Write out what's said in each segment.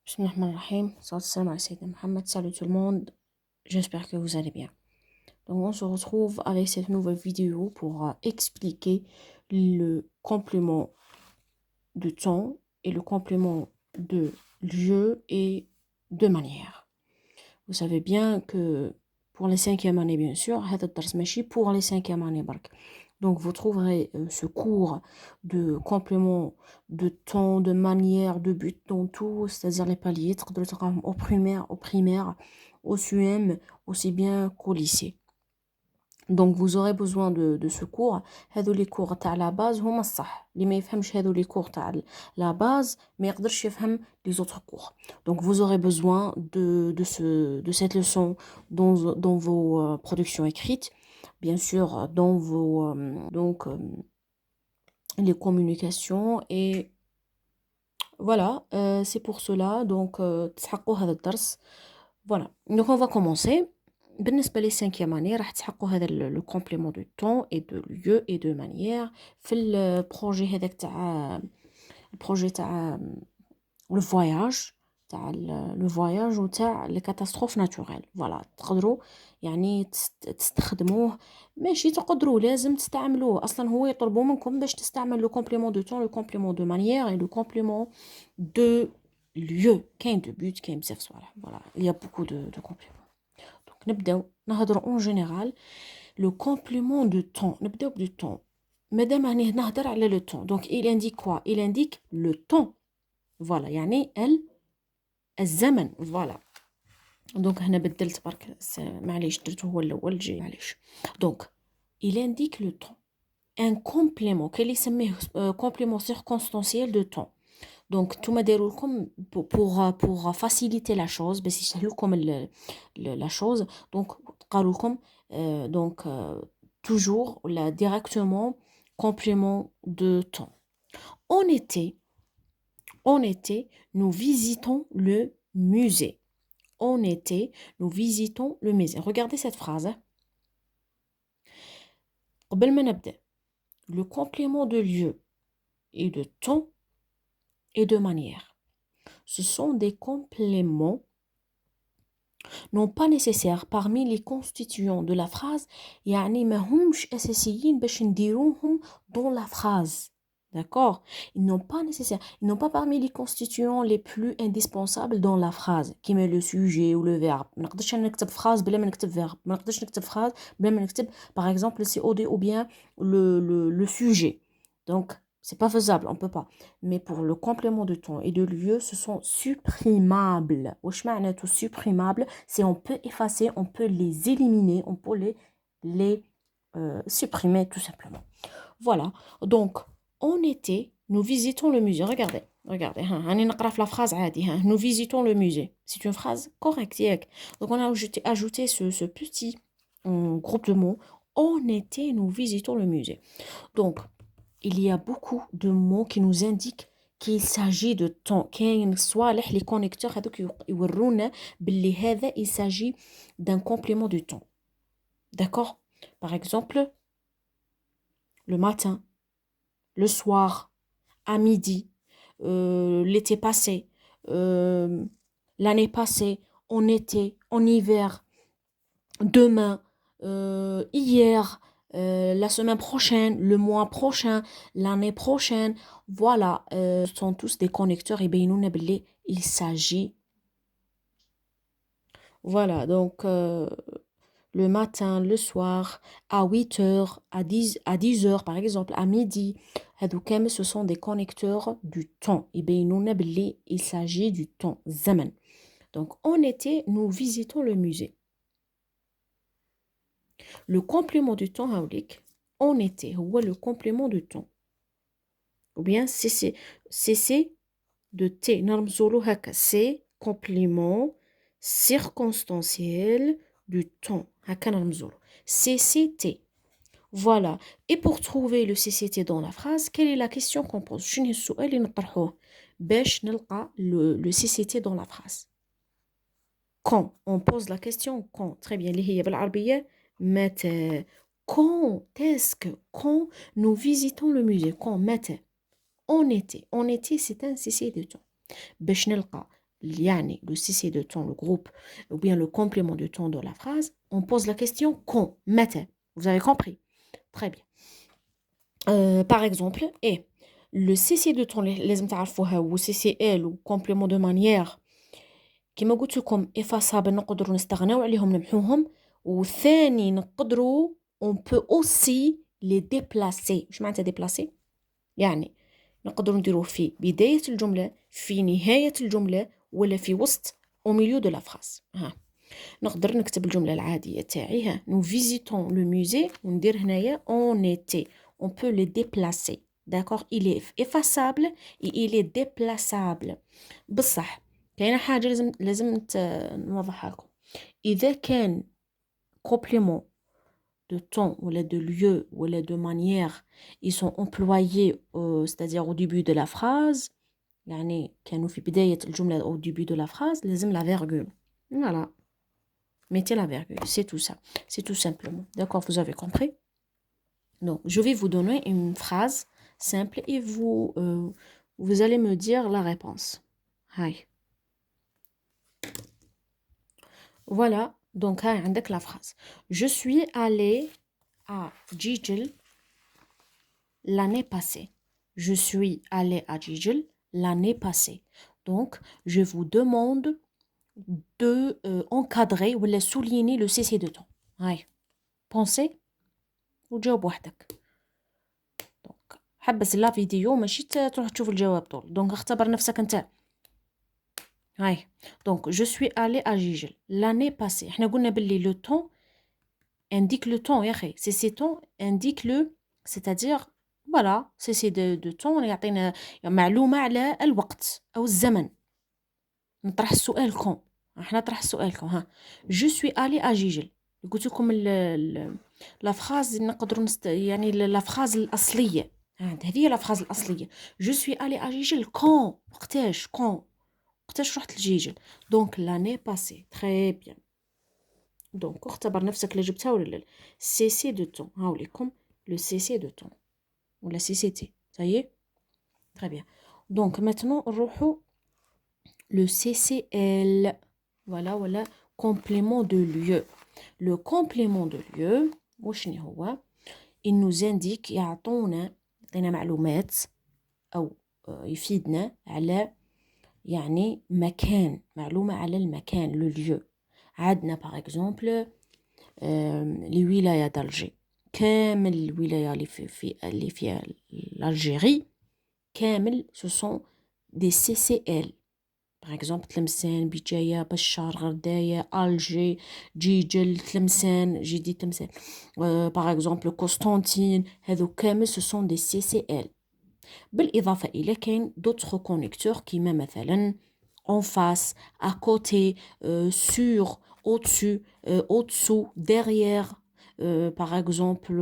Bismillahirrahmanirrahim. Salam à Sayyidina Mohammed. Salut tout le monde. J'espère que vous allez bien. Donc, on se retrouve avec cette nouvelle vidéo pour expliquer le complément de temps et le complément de lieu et de manière. Vous savez bien que pour les 5e années, bien sûr, هذا الدرس ماشي pour les 5e années برك. Donc, vous trouverez ce cours de complément de temps, de manière, de but dans tout, c'est-à-dire les paliers, au primaire, au CUM, aussi bien qu'au lycée. Donc, vous aurez besoin de ce cours. هذو les cours تاع la base هما الصح. اللي ما يفهمش هذو les cours تاع la base ما يقدرش يفهم les autres cours. Donc, vous aurez besoin de cette leçon dans vos productions écrites. Bien sûr, dans vos les communications et voilà, c'est pour cela donc تسحقوا هذا الدرس. Voilà, donc on va commencer. بالنسبة لي 5e année راح تسحقوا هذا le complément de temps et de lieu et de manière في البروجي هذاك تاع البروجي تاع le voyage تاع le voyage وتاع les catastrophes naturelles. Voilà, تقدروا يعني تستخدموه، ماشي تقدروا لازم تستعملوه، اصلا هو يطلبوا منكم باش تستعمل le complément de temps, le complément de manière et le complément de lieu. كاين de but كاين بزاف صوالح. Voilà, il y a beaucoup de compléments. Donc نبداو نهضروا en général le complément de temps. نبداو du temps. مادام راني نهضر على le temps, donc il indique quoi? Il indique le temps. Voilà, يعني الزمن. Voilà. Donc هنا بدلت برك، معليش درته هو الاول جي معليش. Donc il indique le temps. Un complément كاين اللي يسميه complément circonstanciel de temps. Donc نتوما داروا لكم pour faciliter la chose باش يسهلوا لكم la chose. Donc قالوا لكم donc toujours là directement complément de temps. En été, nous visitons le musée. En été, nous visitons le musée. Regardez cette phrase. قبل ما نبدأ, le complément de lieu et de temps et de manière. Ce sont des compléments non pas nécessaires parmi les constituants de la phrase. يعني ما همش أساسيين باش نديروهم dans la phrase. D'accord? Ils n'ont pas nécessaire, ils n'ont pas parmi les constituants les plus indispensables dans la phrase, qui met le sujet ou le verbe. ما نقدرش نكتب phrase بلا ما نكتب verbe. ما نقدرش نكتب phrase بلا ما نكتب par exemple le COD ou bien le sujet. Donc c'est pas faisable, on peut pas. Mais pour le complément de temps et de lieu, ce sont supprimables. واش معناته supprimables? C'est on peut effacer, on peut les éliminer, on peut les supprimer tout simplement. Voilà. Donc en été, nous visitons le musée. Regardez, regardez. راني نقرا في la phrase عادي. Nous visitons le musée. C'est une phrase correcte. Donc on a ajouté ce petit groupe de mots. En été, nous visitons le musée. Donc il y a beaucoup de mots qui nous indiquent qu'il s'agit de temps. كاين صوالح les connecteurs هذوك يورونا باللي هذا il s'agit d'un complément de temps. D'accord? Par exemple, le matin, le soir, à midi, l'été passé, l'année passée, en été, en hiver, demain, hier, la semaine prochaine, le mois prochain, l'année prochaine. Voilà, ce sont tous des connecteurs et il s'agit. Voilà, donc le matin, le soir, à 8 heures, à 10 heures par exemple, à midi. Ce sont des connecteurs du temps. Il s'agit du temps, zaman. Donc en été, nous visitons le musée. Le complément du temps, en été, le complément du temps. Ou bien cc de t. C'est complément circonstanciel du temps. CCT. Voilà. Et pour trouver le CCT dans la phrase, quelle est la question qu'on pose? Le CCT dans la phrase. Quand on pose la question quand, très bien, quand est-ce que quand nous visitons le musée, quand en été, c'est un CCT de temps. باش نلقى يعني le cessé de temps, le groupe, ou bien le complément de temps de la phrase, on pose la question quand, متى. Vous avez compris? Très bien. Par exemple, et le cessé de temps لازم تعرفوها و CCL ou complément de manière كما قلت لكم effaçable نقدروا نستغناو عليهم نمحوهم وثاني نقدروا on peut aussi les déplacer. واش معناتها déplacer؟ يعني نقدروا نديروه في بداية الجملة، في نهاية الجملة، ولا في وسط au milieu de la phrase. ها نقدر نكتب الجملة العادية تاعي ها nous visitons le musée وندير هنايا on était. On peut les déplacer. D'accord? Il est effaçable et il est déplaçable. بصح كاينة حاجة لازم نوضحها لكم. إذا كان complément de temps ou de lieu ou de manière, ils sont employés c'est-à-dire au début de la phrase. يعني كانوا في بداية الجملة au début de la phrase لازم la virgule. Voilà. Mettez la virgule, c'est tout ça. C'est tout simplement. D'accord, vous avez compris? Donc, je vais vous donner une phrase simple et vous allez me dire la réponse. Hi. Voilà, donc avec la phrase. Je suis allée à Gijel l'année passée. Je suis allée à Gijel l'année passée. Donc, je vous demande de encadrer ou de souligner le cessé de temps. Hi. Pensez وجاوب وحدك. دونك حبس لا فيديو ماشي تروح تشوف الجواب طول. دونك اختبر نفسك انت. هاي دونك جو سوي الي ا جيجل لاني باسي. احنا قلنا باللي لو طون انديك لو طون يا اخي سي طون انديك لو سيتادير فوالا سي دو طون يعطينا معلومه على الوقت او الزمن. نطرح السؤال كون. احنا نطرح السؤال كون. ها جو سوي الي ا جيجل. قلت لكم لا فراز نقدروا يعني لا فراز الاصليه. هذه هي لا فراز الاصليه. جو سوي الي ا جيجل كون وقتاش كون وقتاش رحت لجيجل. دونك لاني باسي. تري بيان. دونك اختبر نفسك اللي جبتها ولا لا. سي سي دو طون هاوليكم لو سي سي دو طون ولا سي سي تي. صايي تري بيان. دونك ماتنون نروحوا لو سي سي ال. فوالا ولا complément de lieu. Le complément de lieu وشني هو؟ il nous indique يعطينا معلومات أو يفيدنا على يعني مكان، معلومة على المكان لو lieu. عندنا باغ اكزومبل لي ولاية دالجي، كامل الولاية اللي فيها الجيري كامل سو سون دي سي سي ال. باغ اكزومبل تلمسان، بجاية، بشار، غرداية، الجي، جيجل، تلمسان، جيدي تلمسان، باغ اكزومبل قسطنطين، هذو كامل سو سون دي سي سي ال. بالاضافة الى كاين دوطخ كونيكتور كيما مثلا en face, à côté, sur, au-dessus, au-dessous, derrière, par exemple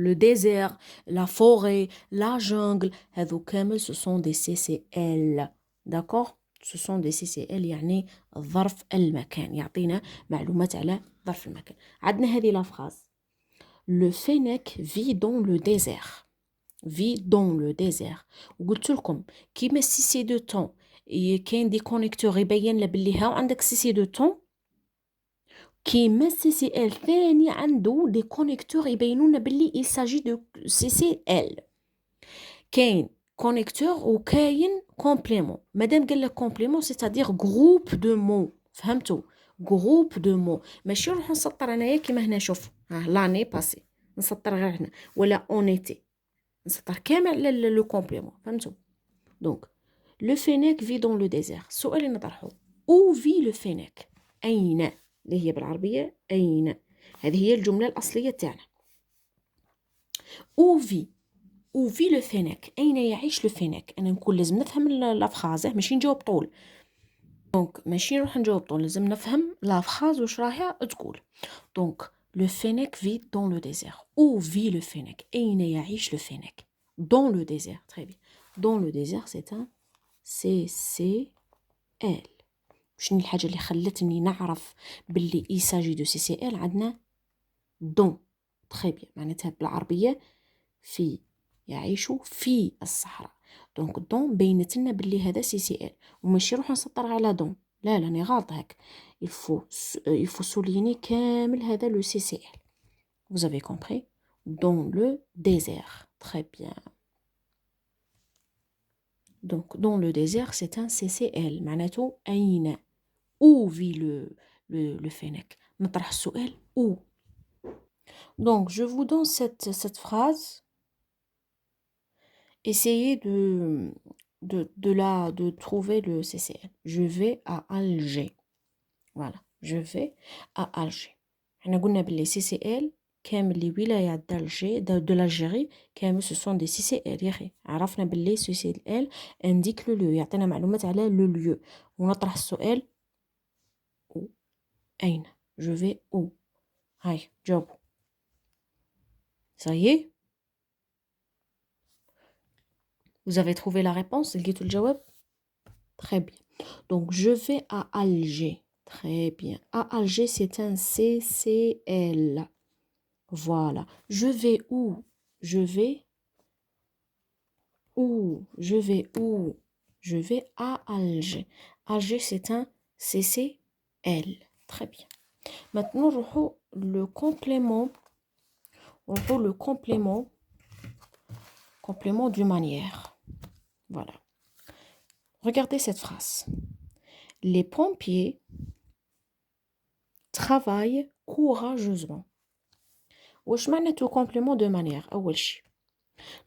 le désert, la forêt, la jungle. هذو كامل ce sont des CCL. d'accord? ce sont des CCL يعني ظرف المكان، يعطينا معلومات على ظرف المكان. عندنا هذه la phrase. Le fennec vit dans le désert. vit dans le désert. وقلت لكم كيما السيسي دو طون كاين دي كونيكتور يبين لنا بلي ها عندك سيسي دو طون، كيما السي سي ال ثاني عنده دي كونيكتور يبينونا بلي il s'agit de سي سي ال. كاين كونيكتور وكاين كومبليمون. مادام قال لك كومبليمون سيتادير جروب دو مو. فهمتوا؟ جروب دو مو. ماشي نروح نسطر انايا كيما هنا شوف لاني باسي نسطر غير هنا ولا اونيتي نسطر كامل على لو كومبليمون. فهمتوا؟ دونك لو فينيك في دون لو ديزير. السؤال اللي نطرحه او في لو فينيك، اين؟ اللي هي بالعربيه اين. هذه هي الجمله الاصليه تاعنا. او في لو فينيك، اين يعيش لو فينيك. انا نقول لازم نفهم لا فراز ماشي نجاوب طول. دونك ماشي نروح نجاوب طول، لازم نفهم لا فراز واش راهي تقول. دونك لو فينيك في دون لو ديزير. او في لو فينيك، اين يعيش لو فينيك. dans le désert. Très bien. dans le désert c'est un CCL. شنو الحاجة اللي خلتني نعرف باللي il s'agit de CCL؟ عندنا dans. très bien. معناتها بالعربية في، يعيش في الصحراء. دونك دون بينت لنا بلي هذا سي سي ال وماشي نروح نسطر على دون. لا راني غالطه هاك. il faut souligner كامل هذا لو سي سي ال. vous avez compris. dans le désert. Très bien. Donc dans le désert c'est un CCL. معناته أين. où vit le fennec. نطرح السؤال où. Donc je vous donne cette phrase. Essayez de trouver le CCL. Je vais à Alger. Voilà. Je vais à Alger. احنا قلنا باللي CCL كامل لي ولايات d'Alger de l'Algérie كامل ce sont des CCL يا اخي. عرفنا باللي CCL indique le lieu. يعطينا معلومات على le lieu. ونطرح السؤال où. أين. Je vais où. هاي جاوبوا. Ça y est. Vous avez trouvé la réponse. لقيتوا الجواب. Très bien. Donc je vais à Alger. Très bien. À Alger, c'est un CCL. Voilà. Je vais où? Je vais où? Je vais où? Je vais à Alger. Alger, c'est un CCL. Très bien. Maintenant, le complément. Le complément d'une manière. Voilà. Regardez cette phrase. Les pompiers travaillent courageusement. واش معناته complément de manière أول شيء.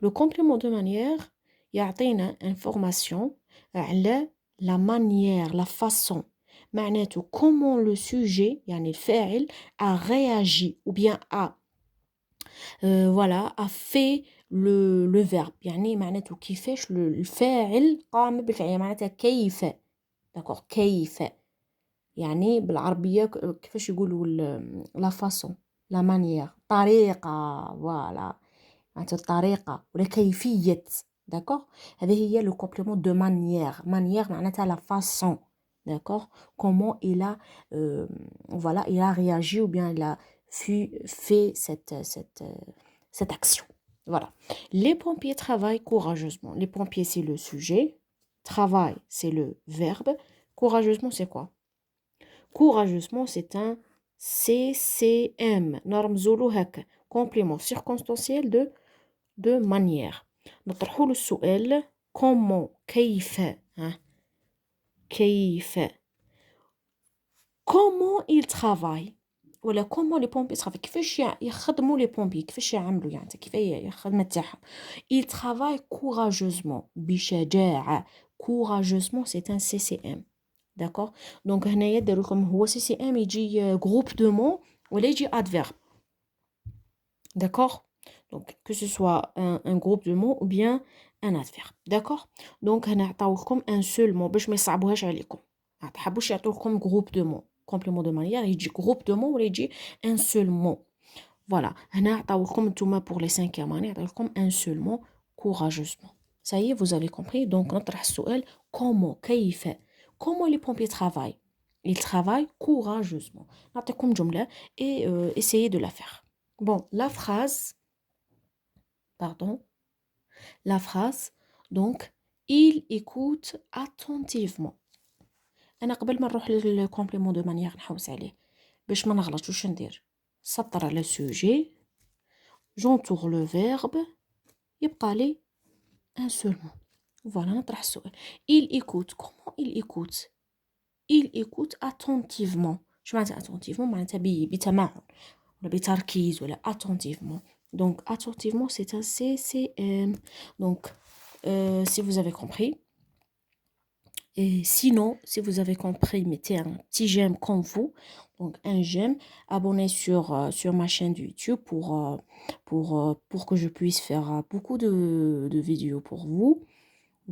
Le complément de manière يعطينا information على la manière, la façon. معناته comment le sujet يعني الفاعل a réagi ou bien voilà a fait le verbe. يعني معناته كيفاش الفاعل قام بالفعل. معناتها كيف. d'accord كيف. يعني بالعربية كيفاش يقولوا la façon. لا مانيير طريقة فوالا معناتها الطريقة ولا كيفية داكوغ. هذه هي لو كومبليمون دو مانيير. مانيير معناتها لا فاسون داكوغ كومون il a voilà il a réagi ou bien il a fait cette action. Voilà. Les pompiers travaillent courageusement. Les pompiers c'est le sujet, travail c'est le verbe, courageusement c'est quoi? Courageusement c'est un CCM. نرمزولو هكا. Complément circonstanciel de manière. نطرحوا له السؤال comment كيف كيف comment il travaille ولا comment les pompiers travaillent. كيفاش يخدموا les pompiers. كيفاش يعملوا يعني كيف هي الخدمة تاعهم. il travaille courageusement بشجاعة. courageusement c'est un CCM. d'accord. donc هنايا داروا لكم هو CCM يجي groupe de mots ولا يجي adverbe. d'accord. donc que ce soit un groupe de mots ou bien un adverbe. d'accord. donc هنا عطاو لكم un seul mot باش ما يصعبوهاش عليكم. ما تحبوش يعطوا لكم groupe de mots. complément de manière يجي groupe de mots ولا يجي un seul mot. voilà. هنا عطاو لكم نتوما pour les 5e année عطاو لكم un seul mot courageusement. ça y est vous avez compris. donc نطرح السؤال comment كيف. comment les pompiers travaillent. ils travaillent courageusement. نعطيكم جملة et essayez de la faire. bon la phrase la phrase donc il écoute attentivement. انا قبل ما نروح للكومبليمون دو مانيير نحوس عليه باش ما نغلطش واش ندير. سطر على سوجي جونتور لو فيرب يبقى لي ان سول مو. فوالا نطرح السؤال il écoute. comment il écoute. il écoute attentivement. شو معناتها attentivement. معناتها بتمعن ولا بتركيز ولا attentivement. donc attentivement c'est un CCM. donc si vous avez compris. Et sinon, si vous avez compris, mettez un petit j'aime comme vous. Donc, un j'aime. Abonnez sur ma chaîne de YouTube pour que je puisse faire beaucoup de vidéos pour vous.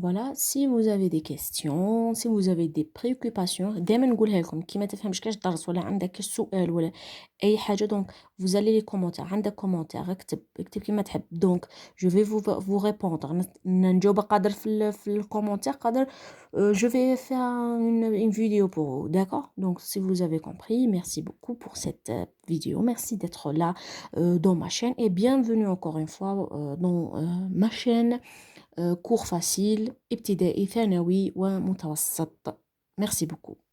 Voilà, si vous avez des questions, si vous avez des préoccupations, دايما نقولها لكم كي ما تفهمش كاش درس ولا عندك سؤال ولا اي حاجه دونك vous allez les commentaires. عندك كومونتير اكتب كيما تحب. دونك je vais vous répondre. نجاوب قادر في الكومونتير قادر je vais faire une vidéo pour vous. d'accord. donc si vous avez compris, merci beaucoup pour cette vidéo. merci d'être là dans ma chaîne et bienvenue encore une fois dans ma chaîne cours facile ابتدائي ثانوي ومتوسط. Merci beaucoup.